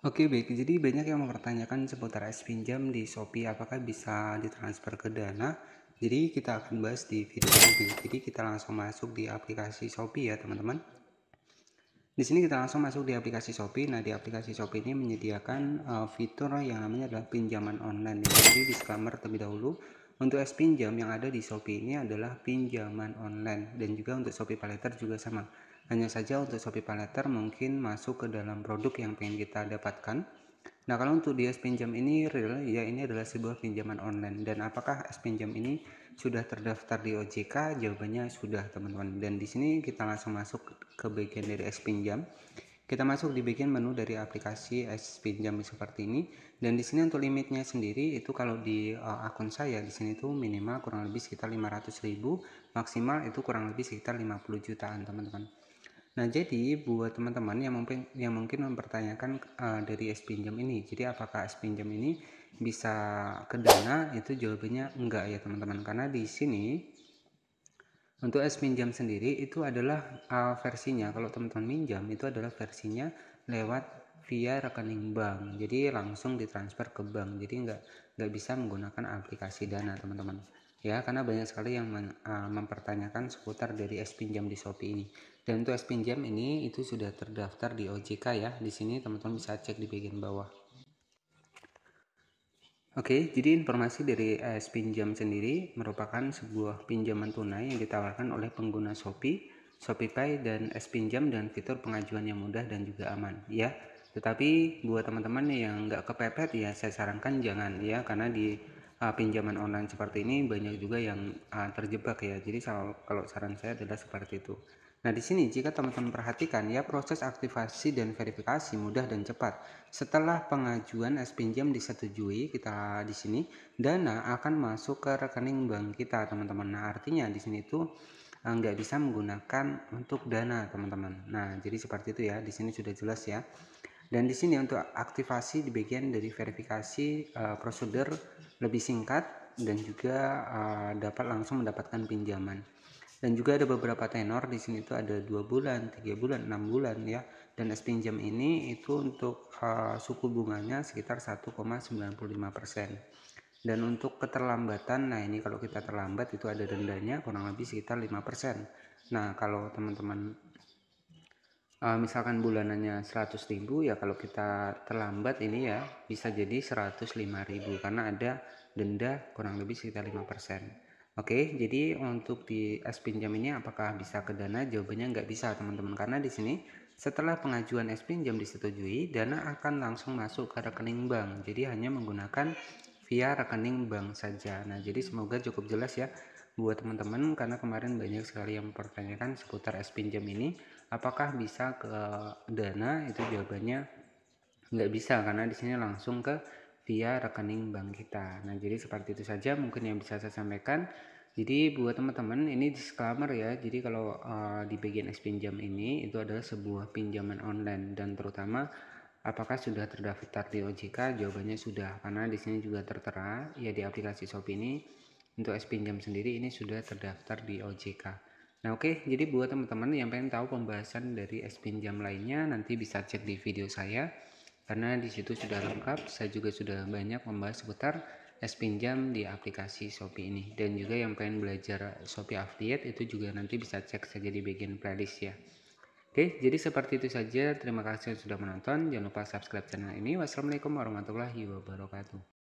Oke baik, jadi banyak yang mempertanyakan seputar es pinjam di Shopee, apakah bisa ditransfer ke Dana? Jadi kita akan bahas di video ini. Jadi kita langsung masuk di aplikasi Shopee ya teman-teman. Di sini kita langsung masuk di aplikasi Shopee. Nah, di aplikasi Shopee ini menyediakan fitur yang namanya adalah pinjaman online. Jadi disclaimer terlebih dahulu, untuk es pinjam yang ada di Shopee ini adalah pinjaman online, dan juga untuk Shopee PayLater juga sama. Hanya saja untuk Shopee PayLater mungkin masuk ke dalam produk yang pengen kita dapatkan. Nah, kalau untuk di es pinjam ini real, ya ini adalah sebuah pinjaman online. Dan apakah es pinjam ini sudah terdaftar di OJK? Jawabannya sudah, teman-teman. Dan di sini kita langsung masuk ke bagian dari es pinjam. Kita masuk di bagian menu dari aplikasi es pinjam seperti ini. Dan di sini untuk limitnya sendiri itu kalau di akun saya di sini tuh minimal kurang lebih sekitar 500.000, maksimal itu kurang lebih sekitar 50 jutaan, teman-teman. Nah, jadi buat teman-teman yang mungkin mempertanyakan dari es pinjam ini, jadi apakah es pinjam ini bisa ke Dana? Itu jawabannya enggak ya teman-teman, karena di sini untuk es pinjam sendiri itu adalah versinya, kalau teman-teman minjam itu adalah versinya lewat via rekening bank, jadi langsung ditransfer ke bank, jadi nggak bisa menggunakan aplikasi Dana teman-teman ya, karena banyak sekali yang mempertanyakan seputar dari es pinjam di Shopee ini. Dan untuk es pinjam ini itu sudah terdaftar di OJK ya, di sini teman-teman bisa cek di bagian bawah. Oke, jadi informasi dari es pinjam sendiri merupakan sebuah pinjaman tunai yang ditawarkan oleh pengguna Shopee, ShopeePay, dan es pinjam dengan fitur pengajuan yang mudah dan juga aman ya. Tetapi buat teman-teman yang nggak kepepet ya, saya sarankan jangan ya, karena di pinjaman online seperti ini banyak juga yang terjebak ya. Jadi kalau saran saya adalah seperti itu. Nah, di sini jika teman-teman perhatikan ya, proses aktivasi dan verifikasi mudah dan cepat. Setelah pengajuan es pinjam disetujui, kita di sini dana akan masuk ke rekening bank kita, teman-teman. Nah, artinya di sini tuh nggak bisa menggunakan untuk dana, teman-teman. Nah, jadi seperti itu ya. Di sini sudah jelas ya. Dan di sini untuk aktivasi di bagian dari verifikasi prosedur lebih singkat dan juga dapat langsung mendapatkan pinjaman. Dan juga ada beberapa tenor di sini tuh ada 2 bulan, 3 bulan, 6 bulan ya. Dan es pinjam ini itu untuk suku bunganya sekitar 1,95%. Dan untuk keterlambatan, nah ini kalau kita terlambat itu ada dendanya kurang lebih sekitar 5%. Nah, kalau teman-teman misalkan bulanannya 100.000 ya, kalau kita terlambat ini ya bisa jadi 105.000 karena ada denda kurang lebih sekitar 5%. Oke, jadi untuk di es pinjam ini apakah bisa ke Dana? Jawabannya nggak bisa teman-teman, karena di sini setelah pengajuan es pinjam disetujui, dana akan langsung masuk ke rekening bank, jadi hanya menggunakan via rekening bank saja. Nah, jadi semoga cukup jelas ya buat teman-teman, karena kemarin banyak sekali yang mempertanyakan seputar es pinjam ini apakah bisa ke Dana. Itu jawabannya nggak bisa, karena di sini langsung ke via rekening bank kita. Nah, jadi seperti itu saja mungkin yang bisa saya sampaikan. Jadi buat teman-teman ini disclaimer ya, jadi kalau di bagian es pinjam ini itu adalah sebuah pinjaman online, dan terutama apakah sudah terdaftar di OJK? Jawabannya sudah, karena di sini juga tertera ya di aplikasi Shopee ini untuk es pinjam sendiri ini sudah terdaftar di OJK. Nah, oke, jadi buat teman-teman yang pengen tahu pembahasan dari es pinjam lainnya nanti bisa cek di video saya, karena di situ sudah lengkap. Saya juga sudah banyak membahas seputar es pinjam di aplikasi Shopee ini. Dan juga yang pengen belajar Shopee Affiliate itu juga nanti bisa cek saja di bagian playlist ya. Oke, jadi seperti itu saja. Terima kasih sudah menonton. Jangan lupa subscribe channel ini. Wassalamualaikum warahmatullahi wabarakatuh.